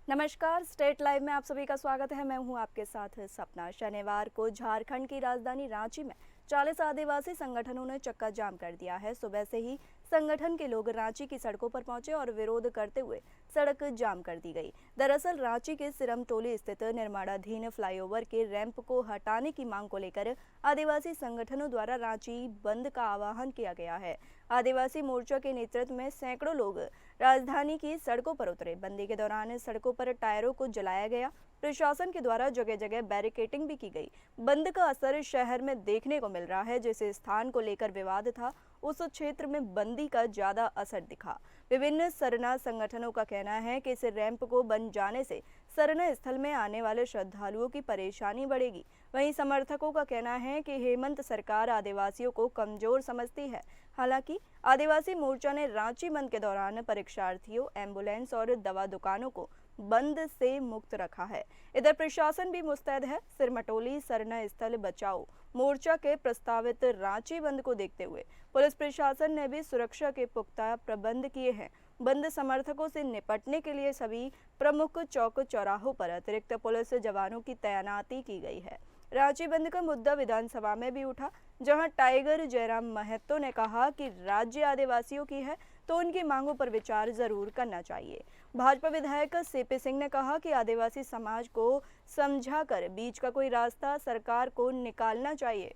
नमस्कार, state live में आप सभी का स्वागत है। मैं हूं आपके साथ सपना। शनिवार को झारखंड की राजधानी रांची में 40 आदिवासी संगठनों ने चक्का जाम कर दिया है। सुबह से ही संगठन के लोग रांची की सड़कों पर पहुंचे और विरोध करते हुए सड़क जाम कर दी गई। दरअसल रांची के सिरमटोली स्थित निर्माणाधीन फ्लाईओवर के रैंप को हटाने की मांग को लेकर आदिवासी संगठनों द्वारा रांची बंद का आह्वान किया गया है। आदिवासी मोर्चा के नेतृत्व में सैकड़ों लोग राजधानी की सड़कों पर उतरे। बंदी के दौरान सड़कों पर टायरों को जलाया गया। प्रशासन के द्वारा जगह जगह बैरिकेडिंग भी की गई। बंद का असर शहर में देखने को मिल रहा है। जिस स्थान को लेकर विवाद था उस क्षेत्र में बंदी का ज्यादा असर दिखा। विभिन्न सरना संगठनों का कहना है कि इस रैंप को बन जाने से सरना स्थल में आने वाले श्रद्धालुओं की परेशानी बढ़ेगी। वहीं समर्थकों का कहना है कि हेमंत सरकार आदिवासियों को कमजोर समझती है। हालांकि आदिवासी मोर्चा ने रांची बंद के दौरान परीक्षार्थियों, एम्बुलेंस और दवा दुकानों को बंद से मुक्त रखा है। इधर प्रशासन भी मुस्तैद है। सिरमटोली सरना स्थल बचाओ मोर्चा के प्रस्तावित रांची बंद को देखते हुए पुलिस प्रशासन ने भी सुरक्षा के पुख्ता प्रबंध किए हैं। बंद समर्थकों से निपटने के लिए सभी प्रमुख चौक चौराहों पर अतिरिक्त पुलिस जवानों की तैनाती की गई है। रांची बंद का मुद्दा विधानसभा में भी उठा, जहां टाइगर जयराम महतो ने कहा कि राज्य आदिवासियों की है तो उनकी मांगों पर विचार जरूर करना चाहिए। भाजपा विधायक सीपी सिंह ने कहा कि आदिवासी समाज को समझाकर बीच का कोई रास्ता सरकार को निकालना चाहिए।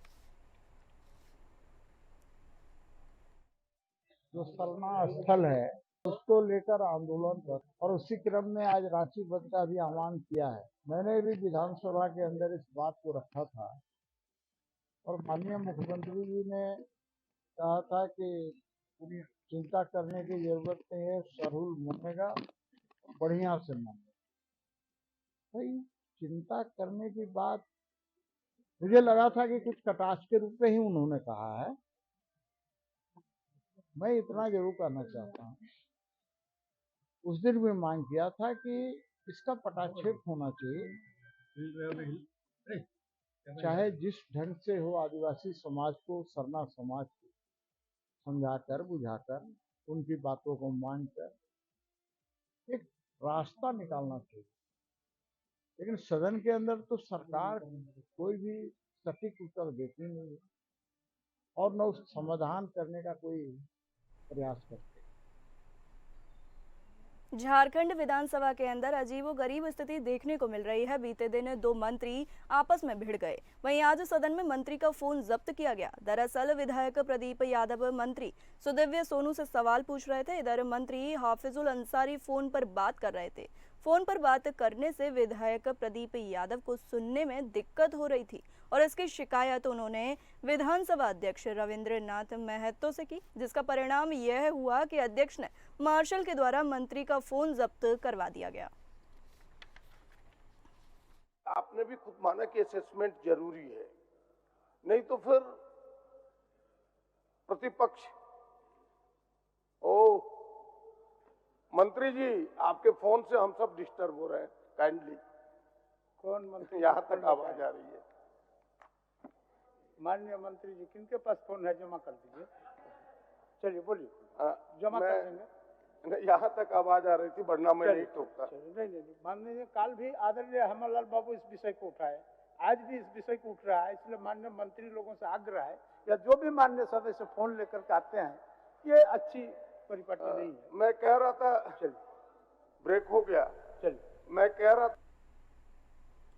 जो सरना स्थल है उसको लेकर आंदोलन कर और उसी क्रम में आज रांची बंद का भी आह्वान किया है। मैंने भी विधानसभा के अंदर इस बात को रखा था और माननीय मुख्यमंत्री जी ने कहा था कि पूरी चिंता करने की जरूरत नहीं है, सरहुल मनेगा, बढ़िया से मनेगा। भाई चिंता करने की बात मुझे लगा था कि कुछ कटाक्ष के रूप में ही उन्होंने कहा है। मैं इतना जरूर कहना चाहता हूँ, उस दिन भी मांग किया था कि इसका पटाक्षेप होना चाहिए, चाहे जिस ढंग से हो। आदिवासी समाज को, सरना समाज को समझाकर बुझाकर उनकी बातों को मानकर एक रास्ता निकालना चाहिए। लेकिन सदन के अंदर तो सरकार कोई भी सटीक उत्तर देती नहीं है और न उस समाधान करने का कोई प्रयास करते। झारखंड विधानसभा के अंदर अजीबोगरीब स्थिति देखने को मिल रही है। बीते दिन दो मंत्री आपस में भिड़ गए। वहीं आज सदन में मंत्री का फोन जब्त किया गया। दरअसल विधायक प्रदीप यादव मंत्री सुदिव्य सोनू से सवाल पूछ रहे थे। इधर मंत्री हाफिजुल अंसारी फोन पर बात कर रहे थे। फोन पर बात करने से विधायक प्रदीप यादव को सुनने में दिक्कत हो रही थी और इसकी शिकायत उन्होंने विधानसभा अध्यक्ष रविंद्र नाथ महतो से की, जिसका परिणाम यह हुआ कि अध्यक्ष ने मार्शल के द्वारा मंत्री का फोन जब्त करवा दिया गया। आपने भी खुद माना कि असेसमेंट जरूरी है, नहीं तो फिर प्रतिपक्ष मंत्री जी आपके फोन से हम सब डिस्टर्ब हो रहे हैं, काइंडली। कौन मंत्री? यहाँ तक आवाज आ रही है। माननीय मंत्री जी किनके पास फोन है, जमा कर दीजिए। चलिए बोलिए, जमा कर देंगे। यहाँ तक आवाज आ रही थी, वरना मैं नहीं टोकता। नहीं, माननीय जी काल भी आदरणीय हेमंतलाल बाबू इस विषय को उठाए, आज भी इस विषय को उठ रहा है। इसलिए माननीय मंत्री लोगों से आग्रह है या जो भी माननीय सदस्य फोन लेकर के आते हैं, ये अच्छी परिपाटी नहीं है। मैं कह रहा था, चलिए ब्रेक हो गया। चलिए, मैं कह रहा था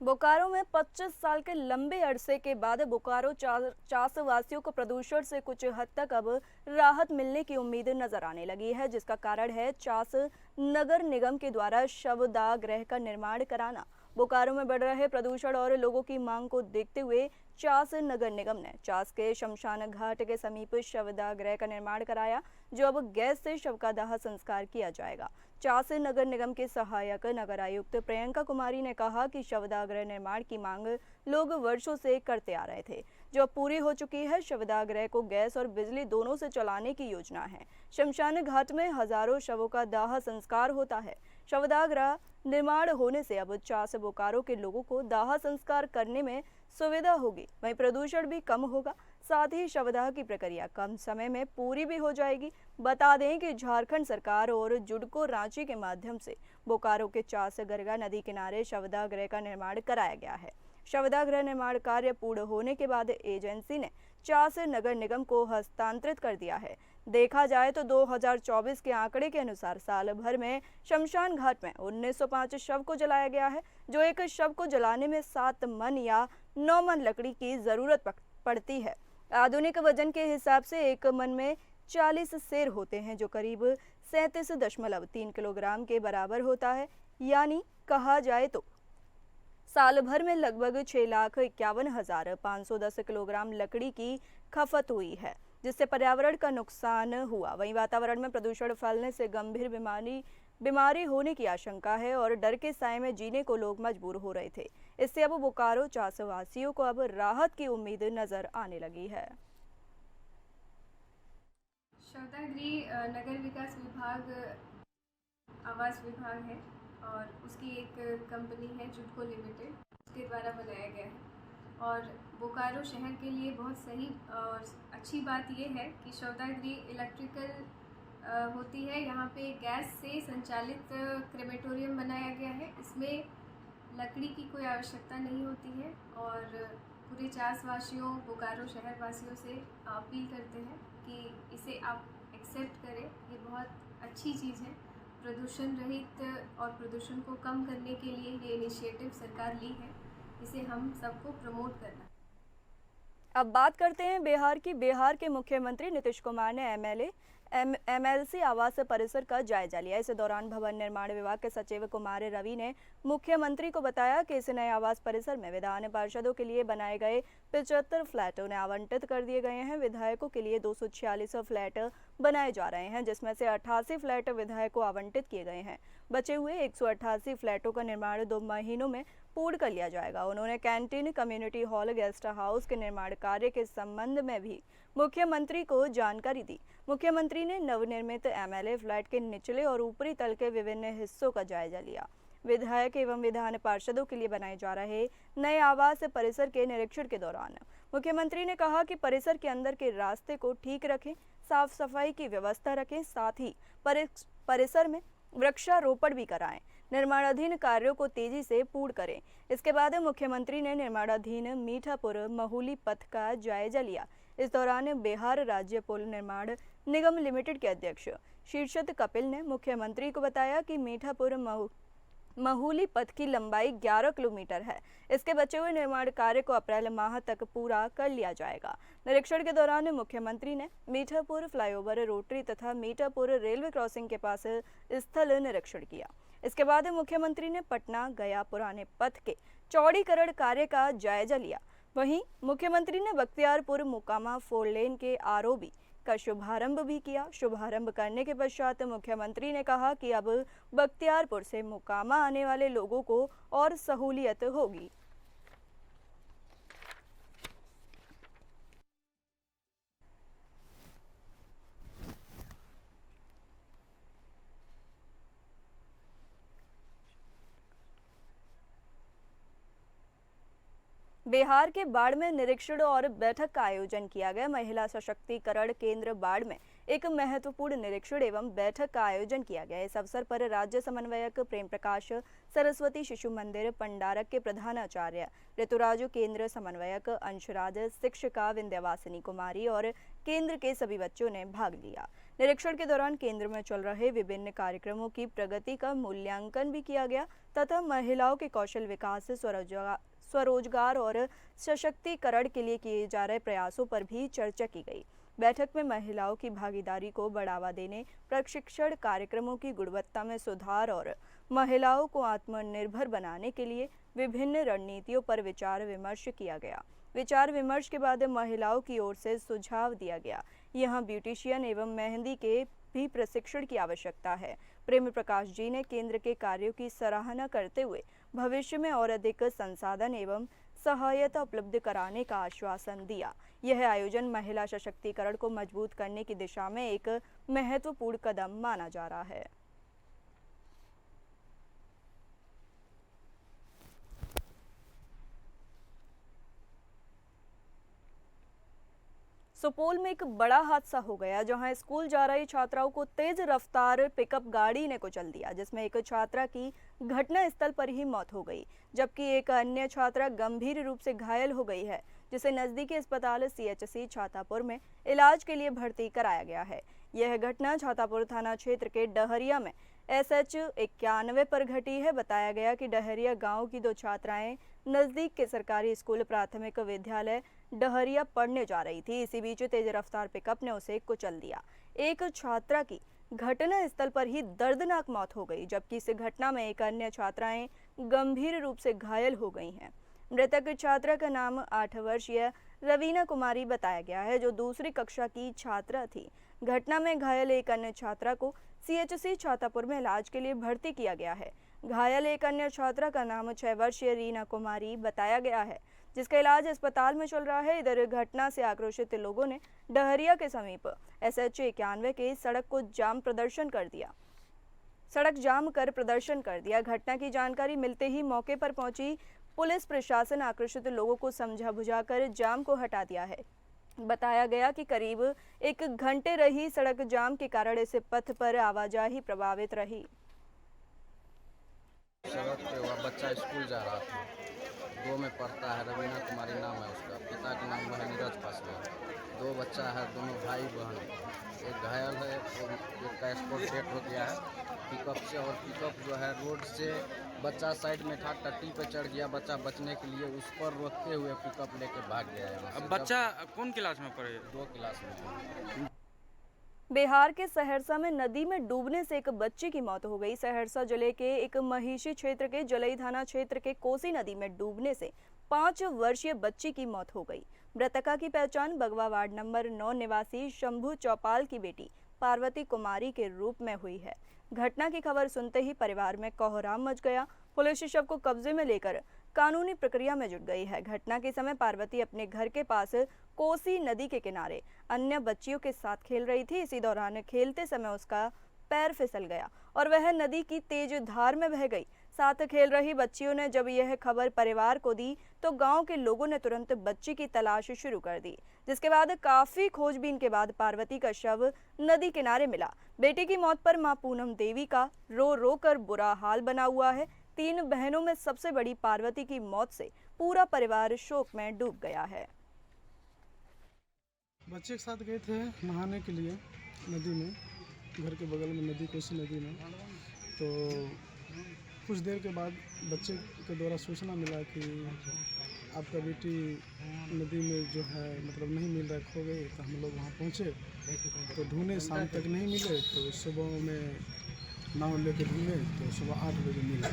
बोकारो में 25 साल के लंबे अरसे के बाद बोकारो चास वासियों को प्रदूषण से कुछ हद तक अब राहत मिलने की उम्मीद नजर आने लगी है, जिसका कारण है चास नगर निगम के द्वारा शवदाह गृह का निर्माण कराना। बोकारो में बढ़ रहे प्रदूषण और लोगों की मांग को देखते हुए चास नगर निगम ने चास के शमशान घाट के समीप शवदाह गृह का निर्माण कराया, जो अब गैस से शव का दाह संस्कार किया जाएगा। चास नगर निगम के सहायक नगर आयुक्त प्रियंका कुमारी ने कहा कि शवदाह गृह निर्माण की मांग लोग वर्षों से करते आ रहे थे, जो अब पूरी हो चुकी है। शवदाह गृह को गैस और बिजली दोनों से चलाने की योजना है। शमशान घाट में हजारों शवों का दाह संस्कार होता है। शवदाह गृह निर्माण होने से अब चास बोकारो के लोगों को दाह संस्कार करने में सुविधा होगी, वहीं प्रदूषण भी कम होगा। साथ ही शवदाह की प्रक्रिया कम समय में पूरी भी हो जाएगी। बता दें कि झारखंड सरकार और जुडको रांची के माध्यम से बोकारो के चास गरगा नदी किनारे शवदाह गृह का निर्माण कराया गया है। शवदाह गृह निर्माण कार्य पूर्ण होने के बाद एजेंसी ने चास नगर निगम को हस्तांतरित कर दिया है। देखा जाए तो 2024 के आंकड़े के अनुसार साल भर में शमशान घाट में 1905 शव को जलाया गया है, जो एक शव को जलाने में 7 मन या 9 मन लकड़ी की जरूरत पड़ती है। आधुनिक वजन के हिसाब से एक मन में 40 सेर होते हैं, जो करीब 37.3 किलोग्राम के बराबर होता है। यानी कहा जाए तो साल भर में लगभग 6,51,510 किलोग्राम लकड़ी की खपत हुई है, जिससे पर्यावरण का नुकसान हुआ। वहीं वातावरण में प्रदूषण फैलने से गंभीर बीमारी होने की आशंका है और डर के साए में जीने को लोग मजबूर हो रहे थे। इससे अब बोकारो चास वासियों को अब राहत की उम्मीद नजर आने लगी है। शवदाह गृह नगर विकास विभाग आवास विभाग है और उसकी एक कंपनी है जुडको लिमिटेड, उसके द्वारा बनाया गया है। और बोकारो शहर के लिए बहुत सही और अच्छी बात यह है कि शवदाह गृह इलेक्ट्रिकल होती है। यहाँ पे गैस से संचालित क्रेमेटोरियम बनाया गया है। इसमें लकड़ी की कोई आवश्यकता नहीं होती है और पूरे चास वासियों, बोकारो शहर वासियों से अपील करते हैं कि इसे आप एक्सेप्ट करें। ये बहुत अच्छी चीज़ है। प्रदूषण रहित और प्रदूषण को कम करने के लिए ये इनिशिएटिव सरकार ली है, इसे हम सबको प्रमोट करना। अब बात करते हैं बिहार की। बिहार के मुख्यमंत्री नीतीश कुमार ने एमएलसी आवास परिसर का जायजा लिया। इस दौरान भवन निर्माण विभाग के सचिव कुमार रवि ने मुख्यमंत्री को बताया कि इस नए आवास परिसर में विधान पार्षदों के लिए बनाए गए 75 फ्लैट उन्हें आवंटित कर दिए गए हैं। विधायकों के लिए 246 फ्लैट बनाए जा रहे हैं, जिसमें से 88 फ्लैट विधायक को आवंटित किए गए हैं। बचे हुए 188 फ्लैटों का निर्माण 2 महीनों में पूर्ण कर लिया जाएगा। उन्होंने canteen, community hall, guest house के निर्माण कार्य के संबंध में भी मुख्यमंत्री को जानकारी दी। मुख्यमंत्री ने नवनिर्मित एमएलए फ्लैट के निचले और ऊपरी तल के विभिन्न हिस्सों का जायजा लिया। विधायक एवं विधान पार्षदों के लिए बनाए जा रहे नए आवास परिसर के निरीक्षण के दौरान मुख्यमंत्री ने कहा कि परिसर के अंदर के रास्ते को ठीक रखें, साफ सफाई की व्यवस्था रखें, साथ ही परिसर में वृक्षारोपण भी कराएं, निर्माणाधीन कार्यों को तेजी से पूर्ण करें। इसके बाद मुख्यमंत्री ने निर्माणाधीन मीठापुर महूली पथ का जायजा लिया। इस दौरान बिहार राज्य पुल निर्माण निगम लिमिटेड के अध्यक्ष शीर्षद कपिल ने मुख्यमंत्री को बताया कि मीठापुर महूली पथ की लंबाई 11 किलोमीटर है। इसके बचे हुए निर्माण कार्य को अप्रैल माह तक पूरा कर लिया जाएगा। निरीक्षण के दौरान मुख्यमंत्री ने मीठापुर फ्लाईओवर, रोटरी तथा मीठापुर रेलवे क्रॉसिंग के पास स्थल निरीक्षण किया। इसके बाद मुख्यमंत्री ने पटना गया पुराने पथ के चौड़ीकरण कार्य का जायजा लिया। वहीं मुख्यमंत्री ने बख्तियारपुर मोकामा 4 लेन के आरओबी का शुभारंभ भी किया। शुभारंभ करने के पश्चात मुख्यमंत्री ने कहा कि अब बख्तियारपुर से मोकामा आने वाले लोगों को और सहूलियत होगी। बिहार के बाढ़ में निरीक्षण और बैठक का आयोजन किया गया। महिला सशक्तिकरण केंद्र बाढ़ में एक महत्वपूर्ण निरीक्षण एवं बैठक का आयोजन किया गया। इस अवसर पर राज्य समन्वयक प्रेम प्रकाश, सरस्वती शिशु मंदिर पंडारक के प्रधानाचार्य ऋतुराजु, केंद्र समन्वयक अंशराज, शिक्षिका विंध्यवासिनी कुमारी और केंद्र के सभी बच्चों ने भाग लिया। निरीक्षण के दौरान केंद्र में चल रहे विभिन्न कार्यक्रमों की प्रगति का मूल्यांकन भी किया गया तथा महिलाओं के कौशल विकास, स्वरोजगार और सशक्तिकरण के लिए किए जा रहे प्रयासों पर भी चर्चा की गई। बैठक में महिलाओं की भागीदारी को बढ़ावा देने, प्रशिक्षण कार्यक्रमों की गुणवत्ता में सुधार और महिलाओं को आत्मनिर्भर बनाने के लिए विभिन्न रणनीतियों पर विचार विमर्श किया गया। विचार विमर्श के बाद महिलाओं की ओर से सुझाव दिया गया। यहाँ ब्यूटिशियन एवं मेहंदी के भी प्रशिक्षण की आवश्यकता है। प्रेम प्रकाश जी ने केंद्र के कार्यों की सराहना करते हुए भविष्य में और अधिक संसाधन एवं सहायता उपलब्ध कराने का आश्वासन दिया। यह आयोजन महिला सशक्तिकरण को मजबूत करने की दिशा में एक महत्वपूर्ण कदम माना जा रहा है। सुपौल में एक बड़ा हादसा हो गया जहां स्कूल जा रही छात्राओं को तेज रफ्तार पिकअप गाड़ी ने कुचल दिया, जिसमें एक छात्रा की घटना स्थल पर ही मौत हो गई, जबकि एक अन्य छात्रा गंभीर रूप से घायल हो गई है, जिसे नजदीकी अस्पताल CHC छातापुर में इलाज के लिए भर्ती कराया गया है। यह घटना छातापुर थाना क्षेत्र के डहरिया में SH 91 पर घटी है। बताया गया कि डहरिया गांव की 2 छात्राएं नजदीक के सरकारी स्कूल प्राथमिक विद्यालय डहरिया पढ़ने जा रही थी। इसी बीच तेज रफ्तार पिकअप ने उसे कुचल दिया। एक छात्रा की घटना स्थल पर ही दर्दनाक मौत हो गई, जबकि इस घटना में एक अन्य छात्राएं गंभीर रूप से घायल हो गई हैं। मृतक छात्रा का नाम 8 वर्षीय रवीना कुमारी बताया गया है, जो दूसरी कक्षा की छात्रा थी। घटना में घायल एक अन्य छात्रा को CHC छातापुर में इलाज के लिए भर्ती किया गया है। घायल एक अन्य छात्रा का नाम 6 वर्षीय रीना कुमारी बताया गया है, जिसका इलाज अस्पताल में चल रहा है। इधर घटना से आक्रोशित लोगों ने डहरिया के समीप SH 91 के सड़क जाम कर प्रदर्शन कर दिया। घटना की जानकारी मिलते ही मौके पर पहुंची पुलिस प्रशासन आक्रोशित लोगों को समझा बुझाकर जाम को हटा दिया है। बताया गया कि करीब 1 घंटे रही सड़क जाम के कारण इस पथ पर आवाजाही प्रभावित रही। सड़क पे हुआ, बच्चा स्कूल जा रहा था, 2 में पढ़ता है, रवीना कुमारी नाम है उसका, पिता का नाम है नीरज पासवान। 2 बच्चा है, दोनों भाई बहन, एक घायल है, एक का स्पॉट डेथ हो गया है पिकअप से। और पिकअप जो है रोड से बच्चा साइड में था, टट्टी पे चढ़ गया, बच्चा बचने के लिए उस पर रोकते हुए पिकअप लेके भाग गया है। अब बच्चा कौन क्लास में पढ़े? 2 क्लास में। बिहार के सहरसा में नदी में डूबने से एक बच्ची की मौत हो गई। सहरसा जिले के एक महिषी क्षेत्र के जलई थाना क्षेत्र के कोसी नदी में डूबने से 5 वर्षीय बच्ची की मौत हो गई। मृतका की पहचान बगवा वार्ड नंबर 9 निवासी शंभू चौपाल की बेटी पार्वती कुमारी के रूप में हुई है। घटना की खबर सुनते ही परिवार में कोहराम मच गया। पुलिस शव को कब्जे में लेकर कानूनी प्रक्रिया में जुट गई है। घटना के समय पार्वती अपने घर के पास कोसी नदी के किनारे अन्य बच्चियों के साथ खेल रही थी। इसी दौरान खेलते समय उसका पैर फिसल गया और वह नदी की तेज धार में बह गई। साथ खेल रही बच्चियों ने जब यह खबर परिवार को दी तो गांव के लोगों ने तुरंत बच्ची की तलाश शुरू कर दी, जिसके बाद काफी खोजबीन के बाद पार्वती का शव नदी किनारे मिला। बेटी की मौत पर मां पूनम देवी का रो रो कर बुरा हाल बना हुआ है। 3 बहनों में सबसे बड़ी पार्वती की मौत से पूरा परिवार शोक में डूब गया है। बच्चे के साथ गए थे नहाने के लिए नदी में, घर के बगल में नदी, कोसी नदी में। तो कुछ देर के बाद बच्चे के द्वारा सूचना मिला कि आपका बेटी नदी में जो है मतलब नहीं मिल रहा, खो गई। तो हम लोग वहाँ पहुँचे तो ढूंढे, शाम तक नहीं मिले। तो सुबह में नाव लेके ढूंढे तो सुबह 8 बजे मिले।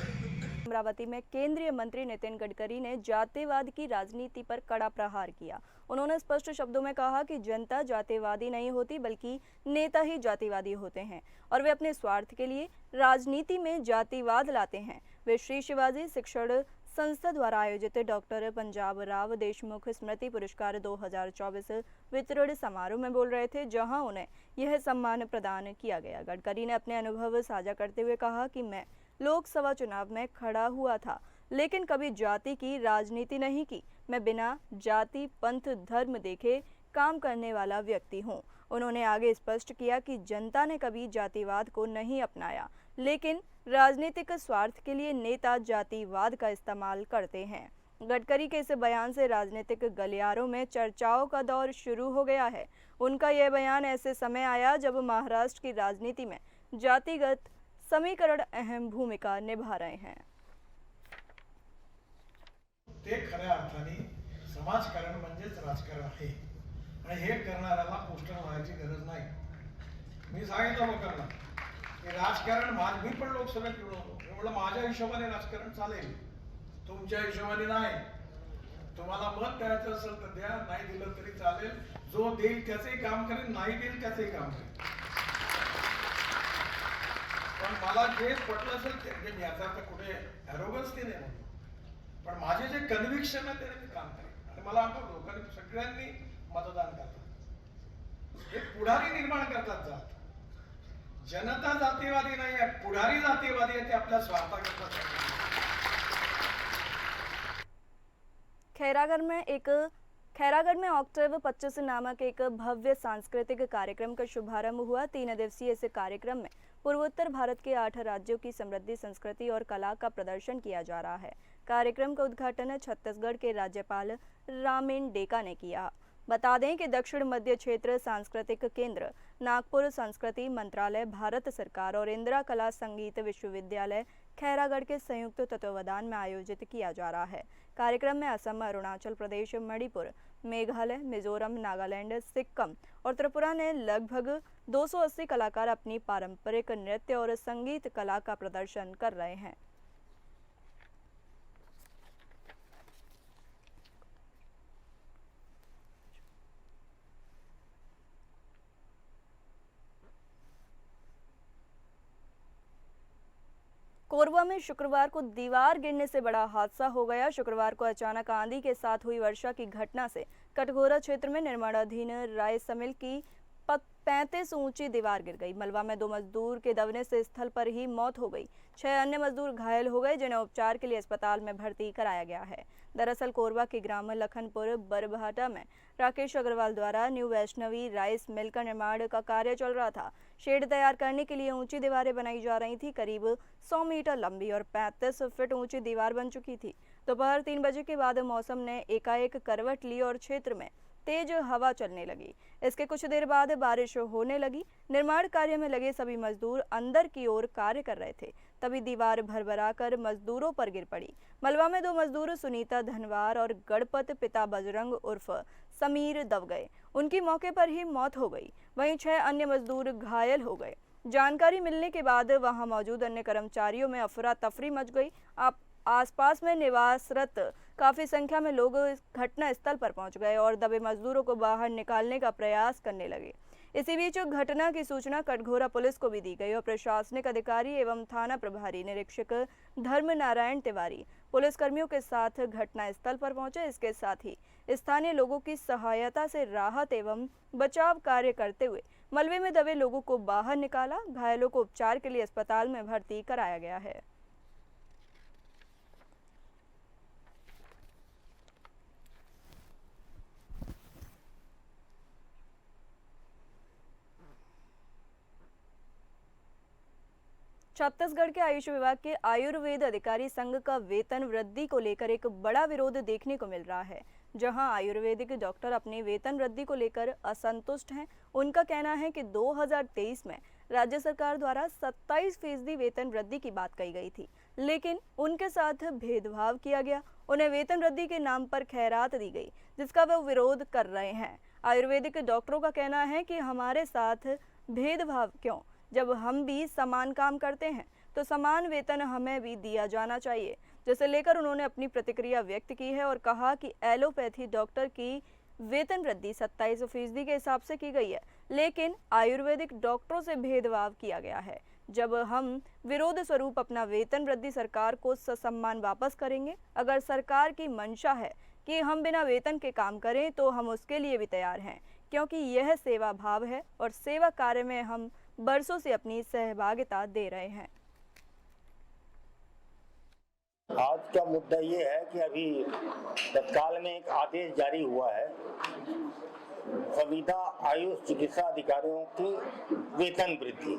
अमरावती में केंद्रीय मंत्री नितिन गडकरी ने जातिवाद की राजनीति पर कड़ा प्रहार किया। उन्होंने स्पष्ट शब्दों में कहा कि जनता जातिवादी नहीं होती, बल्कि नेता ही जातिवादी होते हैं और वे अपने स्वार्थ के लिए राजनीति में जातिवाद लाते हैं। वे श्री शिवाजी शिक्षण संस्था द्वारा आयोजित डॉक्टर पंजाब राव देशमुख स्मृति पुरस्कार 2024 वितरण समारोह में बोल रहे थे, जहां उन्हें यह सम्मान प्रदान किया गया। गडकरी ने अपने अनुभव साझा करते हुए कहा कि मैं लोकसभा चुनाव में खड़ा हुआ था, लेकिन कभी जाति की राजनीति नहीं की। मैं बिना जाति, पंथ, धर्म देखे काम करने वाला व्यक्ति हूँ। उन्होंने आगे स्पष्ट किया कि जनता ने कभी जातिवाद को नहीं अपनाया, लेकिन राजनीतिक स्वार्थ के लिए नेता जातिवाद का इस्तेमाल करते हैं। गडकरी के इस बयान से राजनीतिक गलियारों में चर्चाओं का दौर शुरू हो गया है। उनका यह बयान ऐसे समय आया जब महाराष्ट्र की राजनीति में जातिगत समीकरण अहम भूमिका निभा रहे हैं। ते खऱ्या अर्थाने समाजकारण म्हणजेच राजकारण आहे आणि हे करणाऱ्याला पोस्टर व्हायची गरज नाही। मी सांगितलं लोकांना की राजकारण मी पण लोकसभेत निवडून म्हणलं माझ्या हिशोबाने राजकारण चालेल, तुमच्या हिशोबाने नाही। तुम्हाला मत द्यायचं असेल तर द्या, नाही दिलं तरी चालेल। जो देईल त्याचेही काम करेल, नाही देईल त्याचेही काम करेल। पण मला जे पटलं असेल ते मी याचा अर्थ कुठे ॲरोगन्स नाही म्हणतो, पण माझे जे कन्व्हिक्शन आहे त्याने मी काम करेन। आणि मला आठवतं लोकांनी सगळ्यांनी मतदान करतात, हे पुढारी निर्माण करतात जात। जनता जातीवादी नाही आहे, पुढारी जातीवादी आहे, ते आपल्या स्वार्थाकरता। खैरागढ़ में एक खैरागढ़ में ऑक्टेव 25 नामक एक भव्य सांस्कृतिक कार्यक्रम का शुभारंभ हुआ। 3 दिवसीय इस कार्यक्रम में पूर्वोत्तर भारत के 8 राज्यों की समृद्धि, संस्कृति और कला का प्रदर्शन किया जा रहा है। कार्यक्रम का उद्घाटन छत्तीसगढ़ के राज्यपाल रामेन डेका ने किया। बता दें कि दक्षिण मध्य क्षेत्र सांस्कृतिक केंद्र, नागपुर संस्कृति मंत्रालय, भारत सरकार और इंदिरा कला संगीत विश्वविद्यालय खैरागढ़ के संयुक्त तत्वावधान में आयोजित किया जा रहा है। कार्यक्रम में असम, अरुणाचल प्रदेश, मणिपुर, मेघालय, मिजोरम, नागालैंड, सिक्किम और त्रिपुरा ने लगभग 280 कलाकार अपनी पारंपरिक नृत्य और संगीत कला का प्रदर्शन कर रहे हैं। कोरबा में शुक्रवार को दीवार गिरने से बड़ा हादसा हो गया। शुक्रवार को अचानक आंधी के साथ हुई वर्षा की घटना से कटघोरा क्षेत्र में निर्माणाधीन राइस मिल की 35 ऊंची दीवार गिर गई। मलबा में 2 मजदूर के दबने से स्थल पर ही मौत हो गई। 6 अन्य मजदूर घायल हो गए, जिन्हें उपचार के लिए अस्पताल में भर्ती कराया गया है। दरअसल कोरबा के ग्राम लखनपुर बरभाटा में राकेश अग्रवाल द्वारा न्यू वैष्णवी राइस मिल का निर्माण का कार्य चल रहा था। शेड तैयार करने के लिए ऊंची दीवारें बनाई जा रही थी। करीब 100 मीटर लंबी और 35 फीट ऊंची दीवार बन चुकी थी। दोपहर 3 बजे के बाद मौसम ने एकाएक करवट ली और क्षेत्र में तेज हवा चलने लगी। इसके कुछ देर बाद बारिश होने लगी। निर्माण कार्य में लगे सभी मजदूर अंदर की ओर कार्य कर रहे थे, तभी दीवार भरभरा कर मजदूरों पर गिर पड़ी। मलबा में 2 मजदूर सुनीता धनवार और गणपत पिता बजरंग उर्फ समीर दब गए। उनकी मौके पर ही मौत हो गई। वहीं 6 अन्य मजदूर घायल हो गए। जानकारी मिलने के बाद वहां मौजूद अन्य कर्मचारियों में अफरा तफरी मच गई। आसपास में निवासरत काफी संख्या में लोग घटना स्थल पर पहुंच गए और दबे मजदूरों को बाहर निकालने का प्रयास करने लगे। इसी बीच घटना की सूचना कटघोरा पुलिस को भी दी गई और प्रशासनिक अधिकारी एवं थाना प्रभारी निरीक्षक धर्म नारायण तिवारी पुलिसकर्मियों के साथ घटना स्थल पर पहुंचे। इसके साथ ही स्थानीय लोगों की सहायता से राहत एवं बचाव कार्य करते हुए मलबे में दबे लोगों को बाहर निकाला। घायलों को उपचार के लिए अस्पताल में भर्ती कराया गया है। छत्तीसगढ़ के आयुष विभाग के आयुर्वेद अधिकारी संघ का वेतन वृद्धि को लेकर एक बड़ा विरोध देखने को मिल रहा है। जहां आयुर्वेदिक डॉक्टर अपनी वेतन वृद्धि को लेकर असंतुष्ट हैं। उनका कहना है कि 2023 में राज्य सरकार द्वारा 27% वेतन वृद्धि की बात कही गई थी, लेकिन उनके साथ भेदभाव किया गया। उन्हें वेतन वृद्धि के नाम पर खैरात दी गई, जिसका वे विरोध कर रहे हैं। आयुर्वेदिक डॉक्टरों का कहना है कि हमारे साथ भेदभाव क्यों, जब हम भी समान काम करते हैं तो समान वेतन हमें भी दिया जाना चाहिए। जिसे लेकर उन्होंने अपनी प्रतिक्रिया व्यक्त की है और कहा कि एलोपैथी डॉक्टर की वेतन वृद्धि 27% के हिसाब से की गई है, लेकिन आयुर्वेदिक डॉक्टरों से भेदभाव किया गया है। जब हम विरोध स्वरूप अपना वेतन वृद्धि सरकार को ससम्मान वापस करेंगे। अगर सरकार की मंशा है कि हम बिना वेतन के काम करें तो हम उसके लिए भी तैयार हैं, क्योंकि यह सेवा भाव है और सेवा कार्य में हम बरसों से अपनी सहभागिता दे रहे हैं। आज का मुद्दा ये है कि अभी तत्काल में एक आदेश जारी हुआ है संविदा आयुष चिकित्सा अधिकारियों की वेतन वृद्धि।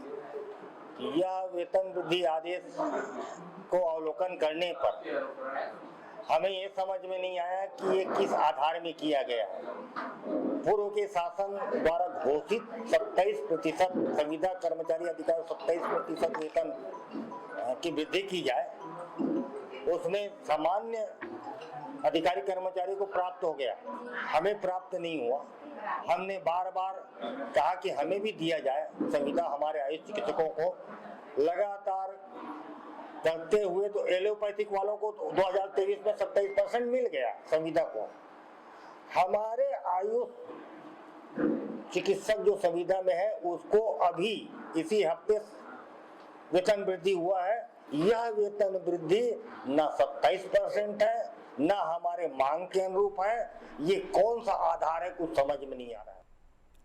यह वेतन वृद्धि आदेश को अवलोकन करने पर हमें ये समझ में नहीं आया कि ये किस आधार में किया गया है। पूर्व के शासन द्वारा घोषित 27% संविदा कर्मचारी अधिकारी 27% वेतन की वृद्धि की जाए, उसमें सामान्य अधिकारी कर्मचारी को प्राप्त हो गया, हमें प्राप्त नहीं हुआ। हमने बार बार कहा कि हमें भी दिया जाए संविदा। हमारे आयुष चिकित्सकों को लगातार करते हुए तो एलोपैथिक वालों को 2023 में 27% मिल गया संविदा को। हमारे आयुष चिकित्सक जो संविदा में है उसको अभी इसी हफ्ते वेतन वृद्धि हुआ है। यह वेतन वृद्धि न 27% है, न हमारे मांग के अनुरूप है। ये कौन सा आधार है, कुछ समझ में नहीं आ रहा है।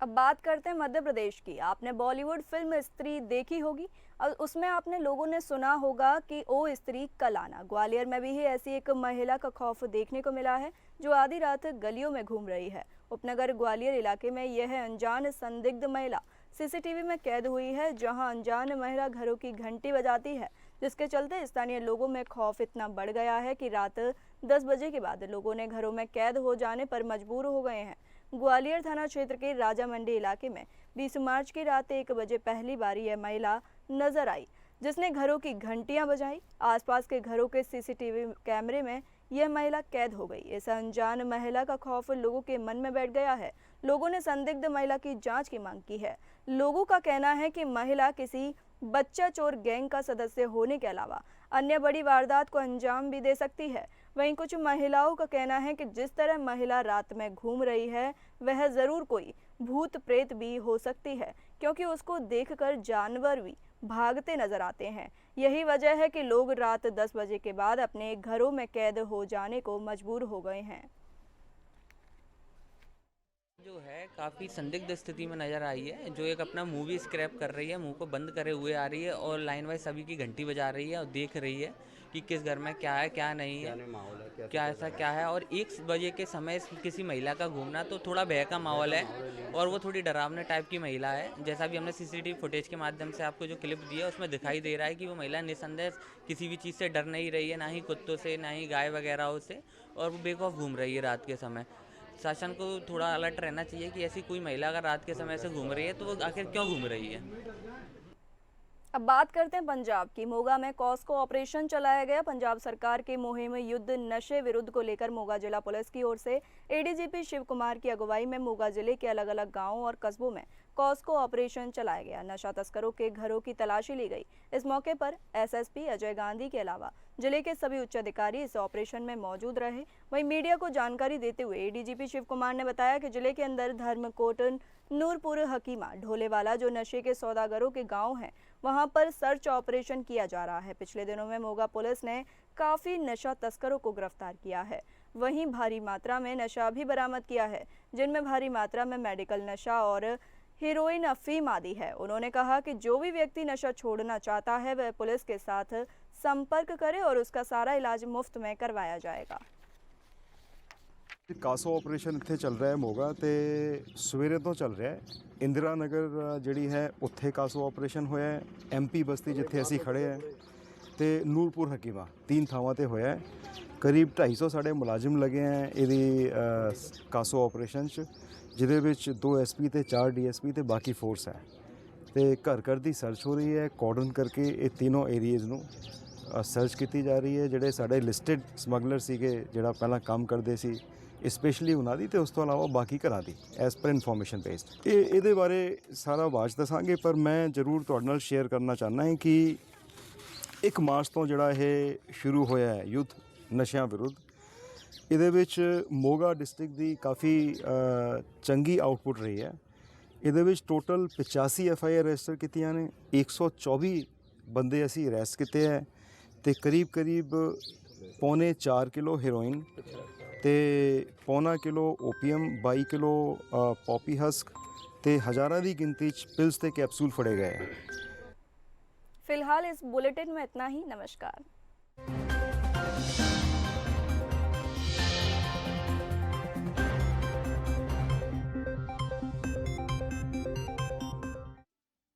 अब बात करते हैं मध्य प्रदेश की। आपने बॉलीवुड फिल्म स्त्री देखी होगी और उसमें आपने लोगों ने सुना होगा कि ओ स्त्री कल आना। ग्वालियर में भी ऐसी एक महिला का खौफ देखने को मिला है, जो आधी रात गलियों में घूम रही है। उपनगर ग्वालियर इलाके में यह अनजान संदिग्ध महिला सीसीटीवी में कैद हुई है, जहां अनजान महिला घरों की घंटी बजाती है, जिसके चलते स्थानीय लोगों में खौफ इतना बढ़ गया है कि रात 10 बजे के बाद लोगों ने घरों में कैद हो जाने पर मजबूर हो गए हैं। ग्वालियर थाना क्षेत्र के राजा मंडी इलाके में 20 मार्च की रात 1 बजे पहली बार यह महिला नजर आई, जिसने घरों की घंटियां बजाई। आसपास के घरों के सीसीटीवी कैमरे में यह महिला कैद हो गई। इस अनजान महिला का खौफ लोगों के मन में बैठ गया है। लोगों ने संदिग्ध महिला की जांच की मांग की है। लोगों का कहना है कि महिला किसी बच्चा चोर गैंग का सदस्य होने के अलावा अन्य बड़ी वारदात को अंजाम भी दे सकती है। वहीं कुछ महिलाओं का कहना है कि जिस तरह महिला रात में घूम रही है, वह जरूर कोई भूत प्रेत भी हो सकती है, क्योंकि उसको देखकर जानवर भी भागते नजर आते हैं। यही वजह है कि लोग रात 10 बजे के बाद अपने घरों में कैद हो जाने को मजबूर हो गए हैं। जो है काफ़ी संदिग्ध स्थिति में नज़र आई है, जो एक अपना मुंह भी स्क्रैप कर रही है, मुंह को बंद करे हुए आ रही है और लाइन वाइज सभी की घंटी बजा रही है और देख रही है कि किस घर में क्या है क्या नहीं है, क्या ऐसा क्या है। और 1 बजे के समय किसी महिला का घूमना तो थोड़ा भय का माहौल है और वो थोड़ी डरावने टाइप की महिला है। जैसा भी हमने सीसीटीवी फुटेज के माध्यम से आपको जो क्लिप दी है उसमें दिखाई दे रहा है कि वो महिला निसंदेह किसी भी चीज़ से डर नहीं रही है, ना ही कुत्तों से, ना ही गाय वगैरह से, और वो बेखौफ घूम रही है रात के समय। शासन को थोड़ा अलर्ट रहना चाहिए कि ऐसी कोई महिला अगर रात के समय से घूम रही है तो वो आखिर क्यों घूम रही है। अब बात करते हैं पंजाब की। मोगा में कॉस्को ऑपरेशन चलाया गया। पंजाब सरकार के मुहिम युद्ध नशे विरुद्ध को लेकर मोगा जिला पुलिस की ओर से एडीजीपी शिव कुमार की अगुवाई में मोगा जिले के अलग अलग गांवों और कस्बों में कॉस्को ऑपरेशन चलाया गया। नशा तस्करों के घरों की तलाशी ली गई। इस मौके पर एसएसपी अजय गांधी के अलावा जिले के सभी उच्च अधिकारी इस ऑपरेशन में मौजूद रहे। वहीं मीडिया को जानकारी देते हुए एडीजीपी शिव कुमार ने बताया कि जिले के अंदर धर्मकोट, नूरपुर, हकीमा, ढोलेवाला जो नशे के सौदागरों के गांव हैं, वहां पर सर्च ऑपरेशन किया जा रहा है। पिछले दिनों में मोगा पुलिस ने काफी नशा तस्करों को गिरफ्तार किया है। वहीं भारी मात्रा में नशा भी बरामद किया है, जिनमें भारी मात्रा में मेडिकल नशा और हीरोइन, अफीम आदि है। उन्होंने कहा कि जो भी व्यक्ति नशा छोड़ना चाहता है वह पुलिस के साथ संपर्क करे और उसका सारा इलाज मुफ्त में करवाया जाएगा। ਕਾਸੋ ਆਪਰੇਸ਼ਨ ਇੱਥੇ ਚੱਲ ਰਿਹਾ ਹੈ ਮੋਗਾ ਤੇ ਸਵੇਰੇ ਤੋਂ ਚੱਲ ਰਿਹਾ ਹੈ। ਇੰਦਰਾ ਨਗਰ ਜਿਹੜੀ ਹੈ ਉੱਥੇ ਕਾਸੋ ਆਪਰੇਸ਼ਨ ਹੋਇਆ ਹੈ। ਐਮਪੀ ਬਸਤੀ ਜਿੱਥੇ ਅਸੀਂ ਖੜੇ ਹਾਂ ਤੇ ਨੂਰਪੁਰ ਹਕੀਮਾ 3 ਥਾਵਾਂ ਤੇ ਹੋਇਆ ਹੈ। ਕਰੀਬ 250 ਸਾਡੇ ਮੁਲਾਜ਼ਮ ਲੱਗੇ ਹੈ ਇਹਦੀ ਕਾਸੋ ਆਪਰੇਸ਼ਨ 'ਚ, ਜਿਹਦੇ ਵਿੱਚ 2 ਐਸਪੀ ਤੇ 4 ਡੀਐਸਪੀ ਤੇ ਬਾਕੀ ਫੋਰਸ ਹੈ ਤੇ ਘਰ ਘਰ ਦੀ ਸਰਚ ਹੋ ਰਹੀ ਹੈ। ਕੋਰਡਨ ਕਰਕੇ ਇਹ ਤਿੰਨੋਂ ਏਰੀਆਜ਼ ਨੂੰ ਸਰਚ ਕੀਤੀ ਜਾ ਰਹੀ ਹੈ। ਜਿਹੜੇ ਸਾਡੇ ਲਿਸਟਡ ਸਮਗਲਰ ਸੀਗੇ, ਜਿਹੜਾ ਪਹਿਲਾਂ ਕੰਮ ਕਰਦੇ ਸੀ, स्पेशली उन्होंने तो उस तो अलावा बाकी घरों की एज पर इन्फॉर्मेशन बेस्ड ये बारे सारा बाज दसांगे। पर मैं जरूर तुहाडे नाल शेयर करना चाहना है कि 1 मार्च तो जिहड़ा ये शुरू होया है युद्ध नशियां विरुद्ध, इहदे विच मोगा डिस्ट्रिक्ट की काफ़ी चंगी आउटपुट रही है। इहदे विच टोटल 85 FIR रजिस्टर कीतियां ने, 124 बंदे असी अरैस्ट किते हैं ते करीब 4.25 किलो हेरोइन ते 1.25 kilo opium, 22 kilo poppy husk ते हज़ारां दी गिनती पिल्स ते कैप्सूल फड़े गए हैं। फिलहाल इस बुलेटिन में इतना ही। नमस्कार।